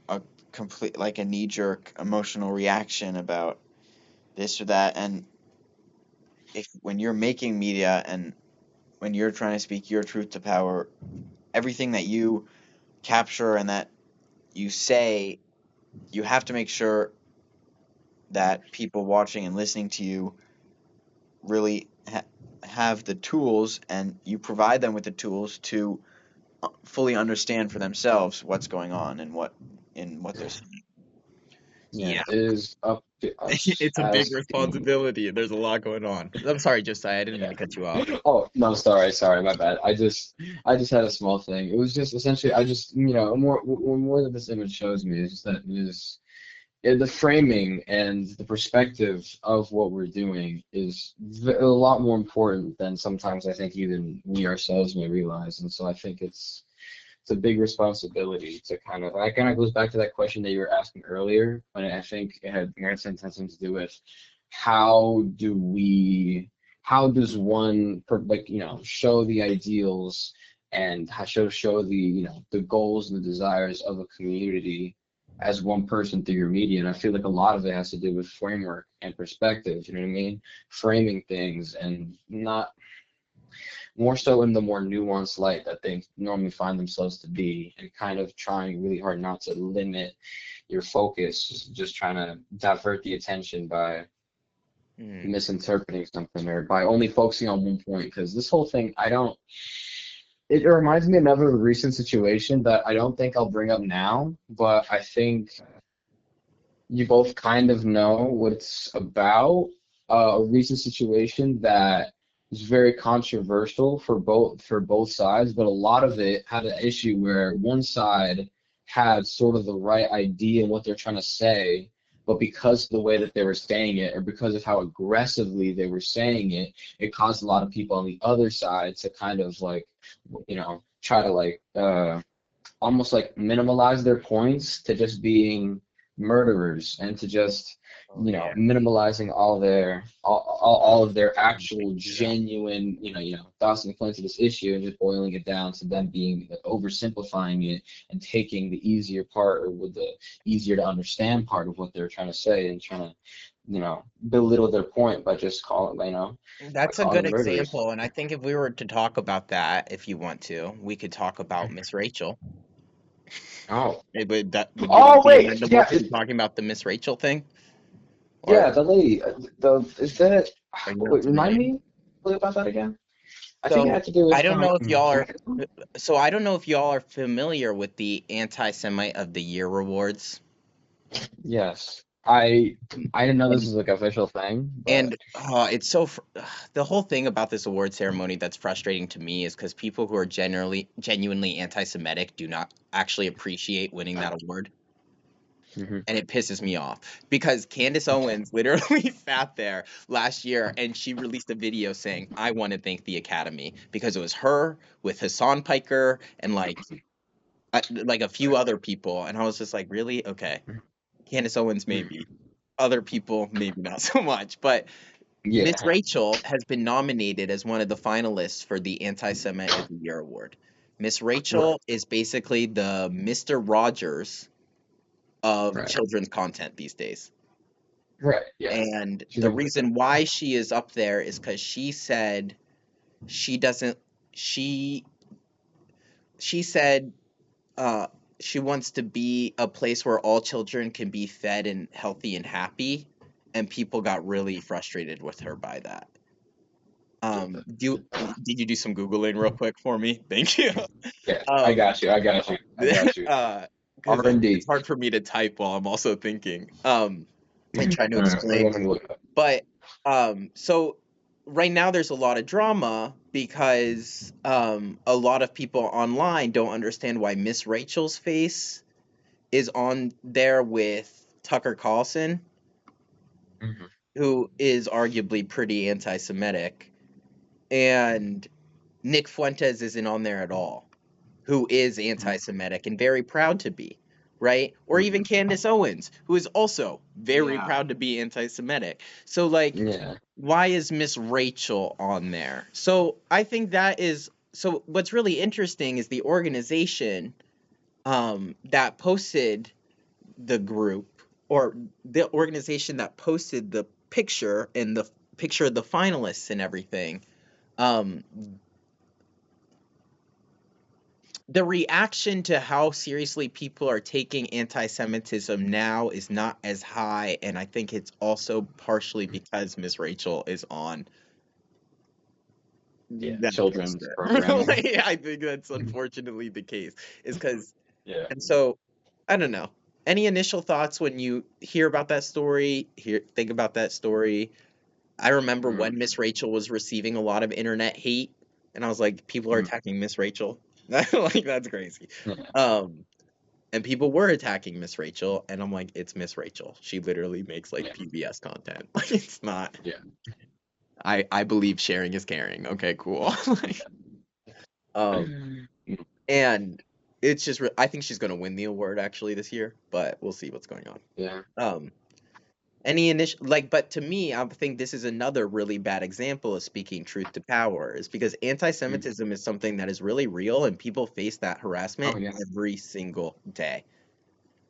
a complete, like, a knee-jerk emotional reaction about this or that. And when you're making media and when you're trying to speak your truth to power, everything that you capture and that you say, you have to make sure that people watching and listening to you really have the tools, and you provide them with the tools to fully understand for themselves what's going on and what they're seeing. Yeah. It is up to us. It's a big responsibility. There's a lot going on. I'm sorry, Josiah, I didn't mean to cut you off. Oh no, sorry, my bad. I just had a small thing. It was just essentially, I just, more that this image shows me is just that the framing and the perspective of what we're doing is a lot more important than sometimes I think even we ourselves may realize. And so I think it's a big responsibility to that kind of goes back to that question that you were asking earlier, and I think it had something to do with how does one show the ideals and show the goals and the desires of a community as one person through your media. And I feel like a lot of it has to do with framework and perspective, you know what I mean? Framing things, and not more so in the more nuanced light that they normally find themselves to be, and kind of trying really hard not to limit your focus, just trying to divert the attention by misinterpreting something or by only focusing on one point. Because this whole thing, it reminds me of another recent situation that I don't think I'll bring up now, but I think you both kind of know what it's about. A recent situation that was very controversial for both sides, but a lot of it had an issue where one side had sort of the right idea and what they're trying to say, but because of the way that they were saying it, or because of how aggressively they were saying it, it caused a lot of people on the other side to kind of like, try to like almost like minimalize their points to just being murderers, and to just Oh yeah. minimalizing all of their actual genuine thoughts and points of this issue, and just boiling it down to them being oversimplifying it and taking the easier part, or with the easier to understand part of what they're trying to say, and trying to belittle their point by just calling by That's a calling good them murderers. example, and I think if we were to talk about that, if you want to, we could talk about Miss Rachel. Oh, Would you oh be wait, amenable yeah, to talking about the Miss Rachel thing? Or yeah, the lady, is that, are you not wait, remind familiar? me about that again. I think it So had to do I with don't know if y'all are racism? so I don't know if y'all are familiar with the Anti-Semite of the Year awards. Yes. I didn't know this And was like an official thing, but and it's so the whole thing about this award ceremony that's frustrating to me is because people who are genuinely anti-Semitic do not actually appreciate winning that award. mhm. And it pisses me off because Candace Owens literally sat there last year and she released a video saying, I want to thank the Academy because it was her with Hassan Piker and like a few other people. And I was just like, really? Okay. Candace Owens, maybe. Other people, maybe not so much. But Miss Yeah, Rachel has been nominated as one of the finalists for the Anti-Semite of the Year award. Miss right, Rachel is basically the Mr. Rogers of right, children's content these days. right, yeah. And She's the like, reason why she is up there is because she said she doesn't she she said uh she wants to be a place where all children can be fed and healthy and happy, and people got really frustrated with her by that. Did you do some Googling real quick for me? Thank you. yeah, I Um, got you, I got you, I got you. because it's R&D. hard for me to type while I'm also thinking, and trying to All right, explain. let me look it up. But so right now there's a lot of drama because a lot of people online don't understand why Miss Rachel's face is on there with Tucker Carlson, Mhm. who is arguably pretty anti-Semitic, and Nick Fuentes isn't on there at all, who is anti-Semitic and very proud to be, right? Or even Mhm. Candace Owens, who is also very Yeah, proud to be anti-Semitic. So like, yeah. why is Miss Rachel on there? So I think that is so what's really interesting is the organization that posted the group, or the organization that posted the picture and the picture of the finalists and everything. Um, the reaction to how seriously people are taking anti-Semitism now is not as high, and I think it's also partially because Miss Rachel is on Yeah, that children's poster. programming. Like, I think that's unfortunately the case. Is because, Yeah. and so I don't know. Any initial thoughts when you hear about that story? Think about that story. I remember Mm, when Miss Rachel was receiving a lot of internet hate, and I was like, people are mm, attacking Miss Rachel. Like that's crazy. yeah, Um, and people were attacking Miss Rachel, and I'm like, it's Miss Rachel. She literally makes like yeah, PBS content. Like it's not. yeah. I believe sharing is caring. Okay, cool. Like, um, Mm, and it's just I think she's gonna win the award actually this year, but we'll see what's going on. yeah. Um, any initial like, but to me, I think this is another really bad example of speaking truth to power, is because Mm. anti-Semitism is something that is really real, and people face that Oh harassment yeah, every single day.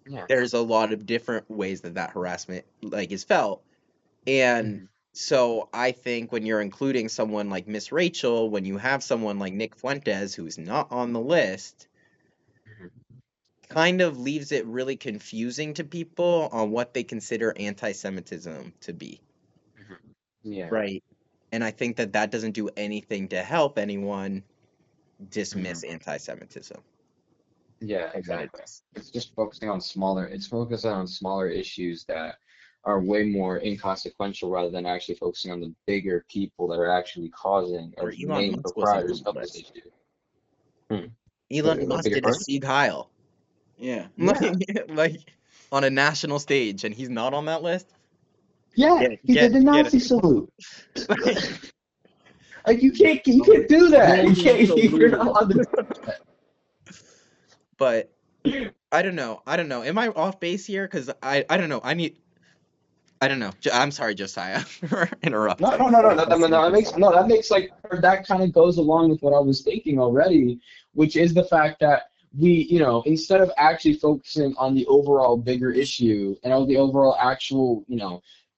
yeah. There's a lot of different ways that harassment like is felt, and Mhm, so I think when you're including someone like Miss Rachel, when you have someone like Nick Fuentes who's not on the list, mhm, kind of leaves it really confusing to people on what they consider anti-Semitism to be, mhm. Yeah. right? And I think that that doesn't do anything to help anyone Mhm. dismiss anti-Semitism. Yeah, But exactly. it's It's just focusing on smaller, it's focusing on smaller issues that are way more inconsequential, rather than actually focusing on the bigger people that are actually causing, or or the Elon main Musk wasn't on proprietors the of this list. issue. Hmm. Elon What Musk bigger did a part? Sieg Heil. Yeah. Like on a national stage, and he's not on that list. Yeah, he did the Get Nazi it. salute. Like you can't do that. You Golden can't. You're not salute. allowed to do But I don't know. Am I off base here? Because I don't know. I don't know. I'm sorry, Josiah, for No, interrupting. no, no, no, no, no, no. That makes like that kind of goes along with what I was thinking already, which is the fact that we, instead of actually focusing on the overall bigger issue and on the overall actual,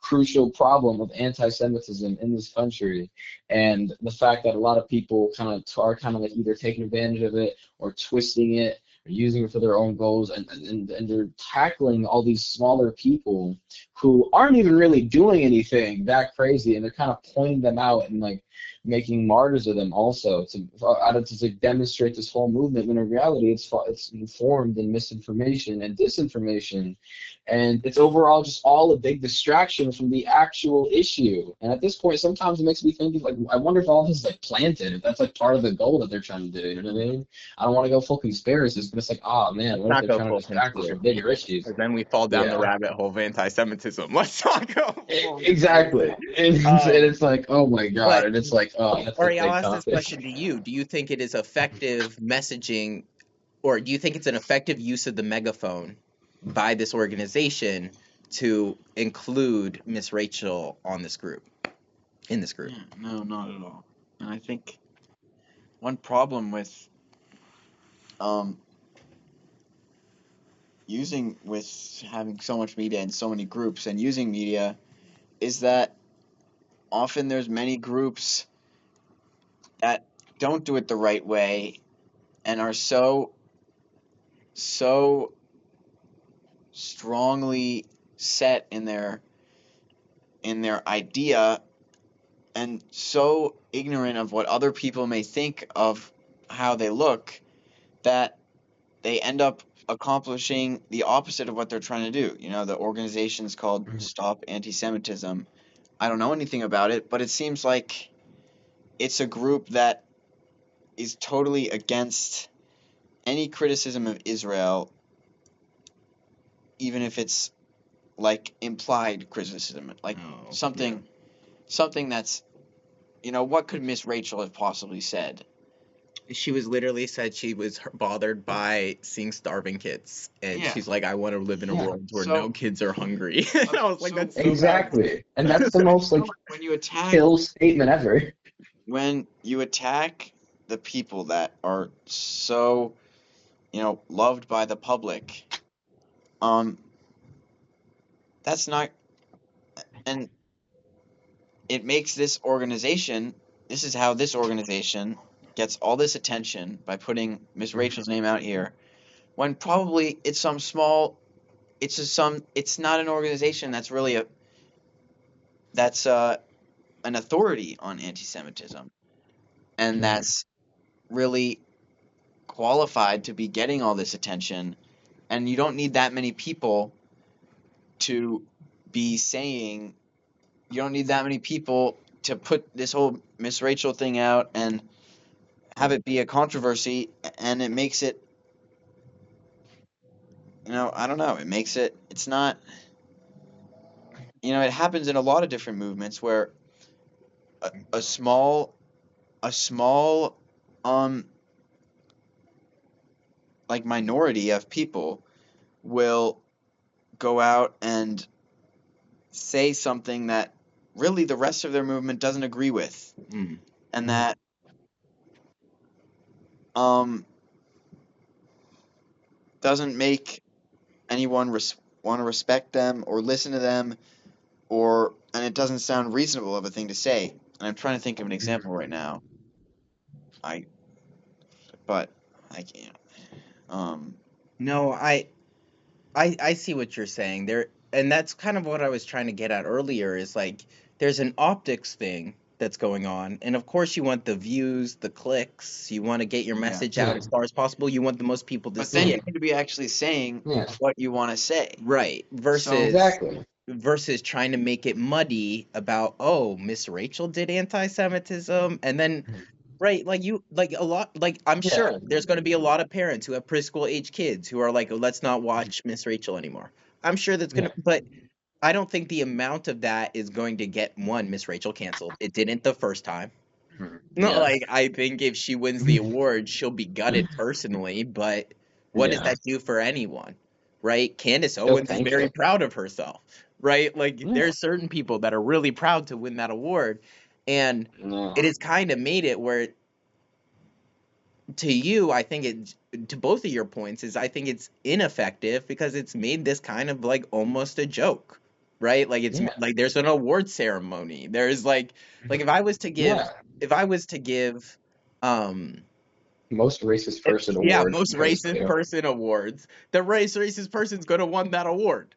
crucial problem of anti-Semitism in this country, and the fact that a lot of people are kind of like either taking advantage of it or twisting it or using it for their own goals, and they're tackling all these smaller people who aren't even really doing anything that crazy, and they're kind of pointing them out and like making martyrs of them also to demonstrate this whole movement, when in reality it's informed in misinformation and disinformation, and it's overall just all a big distraction from the actual issue. And at this point, sometimes it makes me think, like, I wonder if all this is like planted, if that's like part of the goal that they're trying to do. You know what I mean? I don't want to go full conspiracist, but it's like, oh man, what if Not they're go trying to full distract us from conspiracy, bigger issues? because then we fall down the Yeah. rabbit hole of anti-Semitism. Let's not go full Exactly. conspiracy. And it's like, oh my God. But And it's like, oh, that's a Ori, I'll big ask this topic. question to you. Do you think it is effective messaging, or do you think it's an effective use of the megaphone by this organization to include Miss Rachel on this group, in this group? Yeah, no, not at all. And I think one problem with having so much media and so many groups and using media is that often there's many groups that don't do it the right way and are so strongly set in their idea and so ignorant of what other people may think of how they look that they end up accomplishing the opposite of what they're trying to do. The organization's called Stop Anti-Semitism. I don't know anything about it, but it seems like it's a group that is totally against any criticism of Israel, even if it's like implied criticism, like something that's, what could Miss Rachel have possibly said? She was literally said she was bothered by seeing starving kids, and Yeah. she's like, I want to live in a world where So- no kids are hungry. And I was like, So- that's so bad. Exactly. And that's the most like When you attack kill statement ever. when you attack the people that are so, loved by the public, that's not, and it makes this is how this organization gets all this attention by putting Miss Rachel's name out here, when probably it's it's not an organization that's really an authority on anti-Semitism, and that's really qualified to be getting all this attention, and you don't need that many people to be saying, you don't need that many people to put this whole Miss Rachel thing out and have it be a controversy, and it makes it, I don't know, it's not, it happens in a lot of different movements where a small um like minority of people will go out and say something that really the rest of their movement doesn't agree with, and that doesn't make anyone want to respect them or listen to them, and it doesn't sound reasonable of a thing to say. And I'm trying to think of an example right now. But I can't. No, I see what you're saying there, and that's kind of what I was trying to get at earlier, is like there's an optics thing that's going on, and of course you want the views, the clicks, you want to get your message out as far as possible, you want the most people to But see then you it. need to be actually saying what you want to say. Right. Exactly. Versus trying to make it muddy about, oh, Miss Rachel did anti-Semitism, and then Right, like a lot, like I'm sure Yeah. there's going to be a lot of parents who have preschool age kids who are like, oh, let's not watch Miss Rachel anymore. I'm sure that's going Yeah. to, but I don't think the amount of that is going to get one Miss Rachel canceled. It didn't the first time. Not Yeah. like I think if she wins the award, she'll be gutted personally, but what does Yeah. that do for anyone? Right? Candace Feel Owens is very thankful. proud of herself, right? Like Yeah. there's certain people that are really proud to win that award, and Yeah. it has kind of made it where to you, I think to both of your points is I think it's ineffective because it's made this kind of like almost a joke, right? Like it's Yeah. like there's an award ceremony. There's like Yeah. if I was to give um Most racist person yeah, award most goes racist to person awards, the racist person's gonna won that award.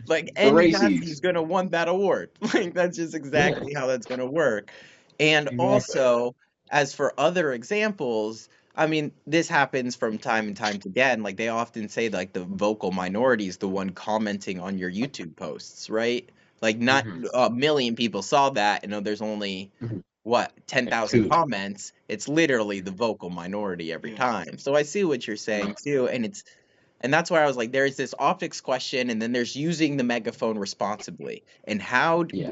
Like the any Nazi's racies. gonna won that award. Like that's just Yeah. exactly how that's gonna work. And Exactly. also, as for other examples, I mean, this happens from time and time again. Like they often say like the vocal minority is the one commenting on your YouTube posts, right? Like not Hmm. a million people saw that, and there's only Hmm. what, Like 10,000 two. comments. It's literally the vocal minority every Yeah. time. So I see what you're Yeah. saying too, and that's why I was like, there's this optics question, and then there's using the megaphone responsibly. And Yeah.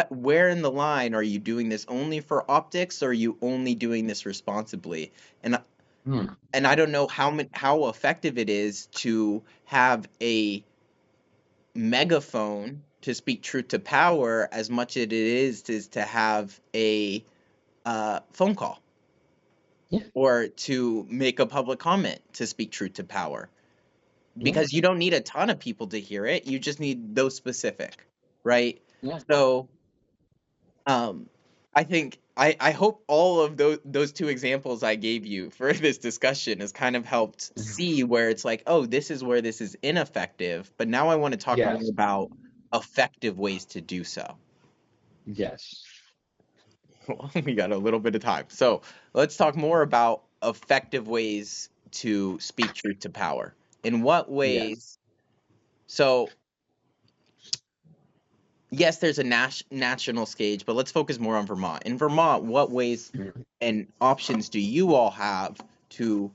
where in the line are you doing this only for optics, or are you only doing this responsibly? And Hmm. and I don't know how effective it is to have a megaphone to speak truth to power as much as it is to have a phone call Yeah. or to make a public comment to speak truth to power, Yeah. because you don't need a ton of people to hear it. You just need those specific, right? Yeah. So, I think I hope all of those two examples I gave you for this discussion has kind of helped Mhm. see where it's like, oh, this is where this is ineffective, but now I want to talk more Yes. about effective ways to do so. Yes. Well, we got a little bit of time. So, let's talk more about effective ways to speak truth to power. In what Yes. ways? So, yes, there's a national stage, but let's focus more on Vermont. In Vermont, what ways Mhm. and options do you all have to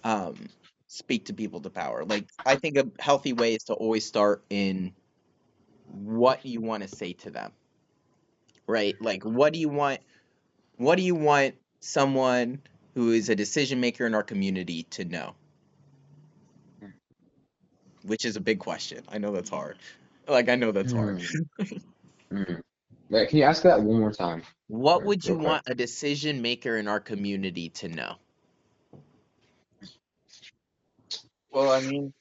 um, speak to people to power? Like, I think a healthy way is to always start in what you want to say to them, right? Like, what do you want? What do you want someone who is a decision maker in our community to know? Which is a big question. I know that's hard. Like, I know that's hard. Hmm. Hmm. Wait, can you ask that one more time, What would you real quick? want a decision maker in our community to know? Well, I mean,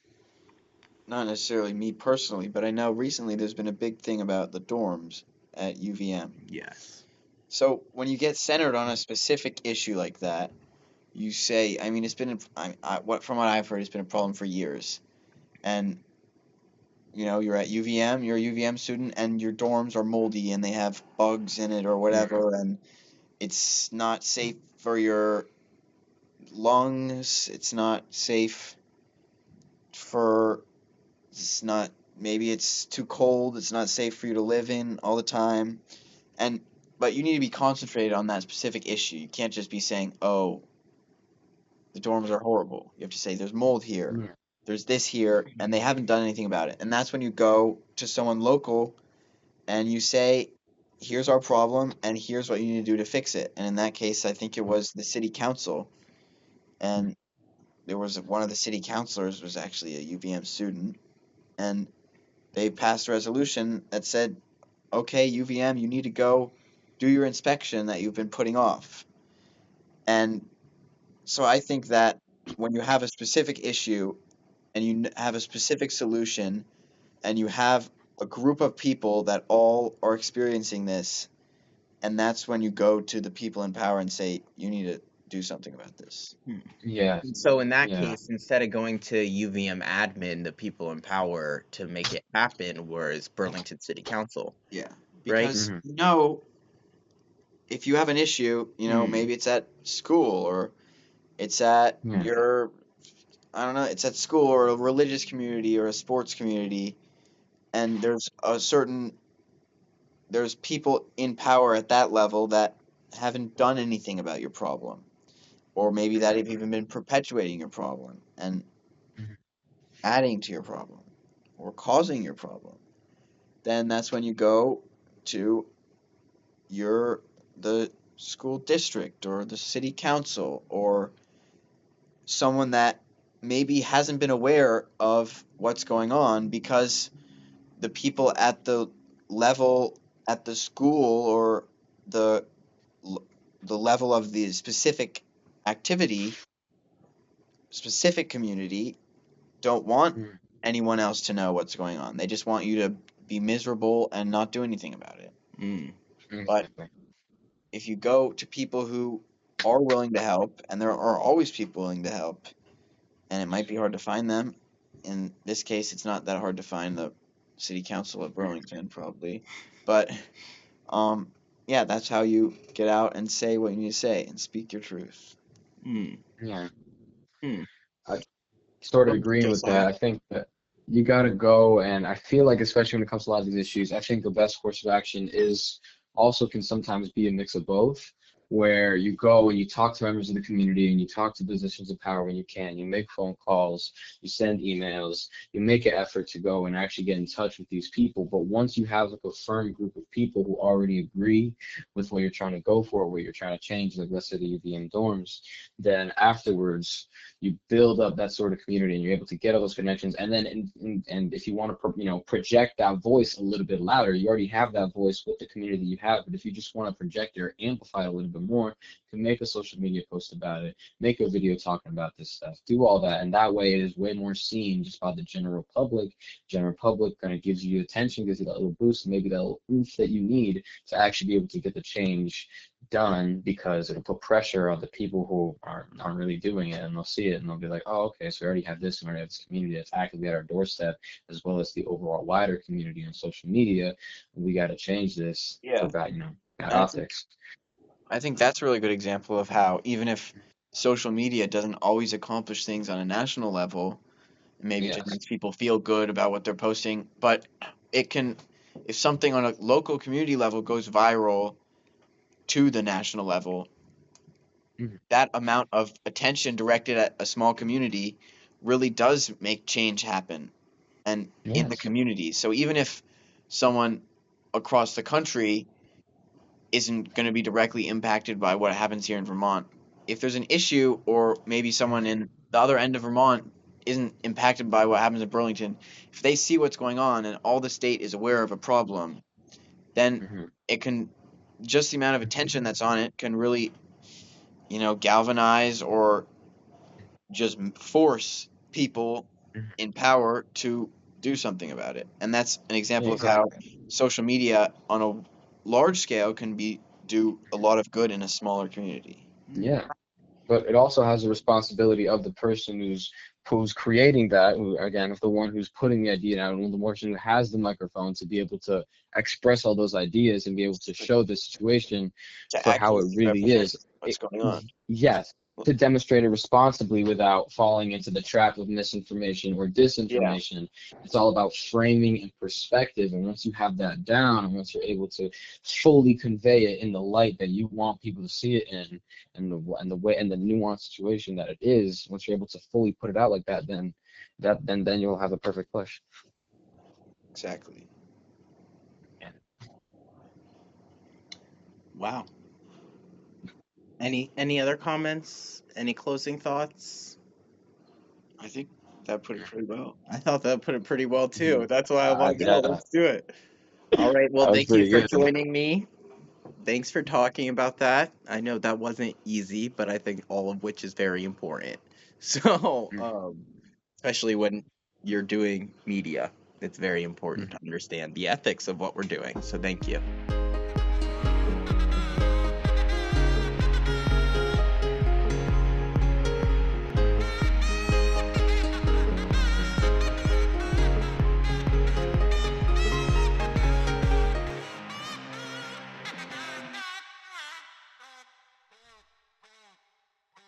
not necessarily me personally, but I know recently there's been a big thing about the dorms at UVM. Yes. So when you get centered on a specific issue like that, you say, I mean, it's been, what from what I've heard, it's been a problem for years. And you're at UVM, you're a UVM student, and your dorms are moldy and they have bugs in it or Hmm. whatever, and it's not safe for your lungs. It's not safe for, it's not, maybe it's too cold. It's not safe for you to live in all the time. And, but you need to be concentrated on that specific issue. You can't just be saying, oh, the dorms are horrible. You have to say, there's mold here, Yeah. there's this here, and they haven't done anything about it. And that's when you go to someone local and you say, here's our problem, and here's what you need to do to fix it. And in that case, I think it was the city council, and there was one of the city councilors was actually a UVM student, and they passed a resolution that said, okay, UVM, you need to go do your inspection that you've been putting off. And so I think that when you have a specific issue and you have a specific solution and you have a group of people that all are experiencing this, and that's when you go to the people in power and say, you need to do something about this. Yeah. So in that Yeah. case, instead of going to UVM admin, the people in power to make it happen was Burlington City Council, Yeah. right? Because, Hmm. if you have an issue, Hmm. maybe it's at school or it's at Yeah. I don't know, it's at school or a religious community or a sports community, and there's people in power at that level that haven't done anything about your problem. or maybe that have even been perpetuating your problem and adding to your problem or causing your problem, then that's when you go to the school district or the city council or someone that maybe hasn't been aware of what's going on, because the people at the level at the school or the the level of the specific activity, specific community, don't want anyone else to know what's going on. They just want you to be miserable and not do anything about it. But Exactly. if you go to people who are willing to help, and there are always people willing to help, and it might be hard to find them. In this case, it's not that hard to find the city council of Burlington, probably. But yeah, that's how you get out and say what you need to say and speak your truth. Yeah. Hmm. I sort of Go ahead, agreeing with that. Josiah. I think that you got to go, and I feel like, especially when it comes to a lot of these issues, I think the best course of action is also can sometimes be a mix of both, where you go and you talk to members of the community and you talk to positions of power when you can. You make phone calls, you send emails, you make an effort to go and actually get in touch with these people. But once you have like a firm group of people who already agree with what you're trying to go for, what you're trying to change, like let's say the UVM dorms, then afterwards you build up that sort of community and you're able to get all those connections. And then and if you want to project that voice a little bit louder, you already have that voice with the community you have. But if you just want to project it or amplify it a little bit more, you can make a social media post about it, make a video talking about this stuff, do all that, and that way it is way more seen just by the general public. General public kind of gives you attention, gives you that little boost, maybe that little oomph that you need to actually be able to get the change done, because it'll put pressure on the people who aren't really doing it, and they'll see it and they'll be like, oh, okay, so we already have this, and we already have this community that's actively at our doorstep, as well as the overall wider community on social media. We got to change this for Yeah. bad, bad And optics. I think that's a really good example of how, even if social media doesn't always accomplish things on a national level, maybe it just Yes. makes people feel good about what they're posting, but it can, if something on a local community level goes viral to the national level, that amount of attention directed at a small community really does make change happen and in the Yes. community. So even if someone across the country isn't going to be directly impacted by what happens here in Vermont, if there's an issue, or maybe someone in the other end of Vermont isn't impacted by what happens in Burlington, if they see what's going on and all the state is aware of a problem, then it can, just the amount of attention that's on it can really, galvanize or just force people in power to do something about it. And that's an example of how Exactly. social media on a large scale can do a lot of good in a smaller community. Yeah. But it also has a responsibility of the person who's creating that, who again, if the one who's putting the idea out, and the person who has the microphone to be able to express all those ideas and be able to show the situation To for how it accurately really represent is. what's going on. Yes, to demonstrate it responsibly without falling into the trap of misinformation or Yeah, disinformation. It's all about framing and perspective. And once you have that down, and once you're able to fully convey it in the light that you want people to see it in, and the way and the nuanced situation that it is, once you're able to fully put it out like that, then you'll have a perfect push. exactly. Wow. Any other comments? Any closing thoughts? I think that put it pretty well. I thought that put it pretty well too. Mhm. That's why I'm like, Yeah, oh, let's do it. All right. Well, that was thank you pretty for good. joining me. Thanks for talking about that. I know that wasn't easy, but I think all of which is very important. So, especially when you're doing media, it's very important to understand the ethics of what we're doing. So, thank you.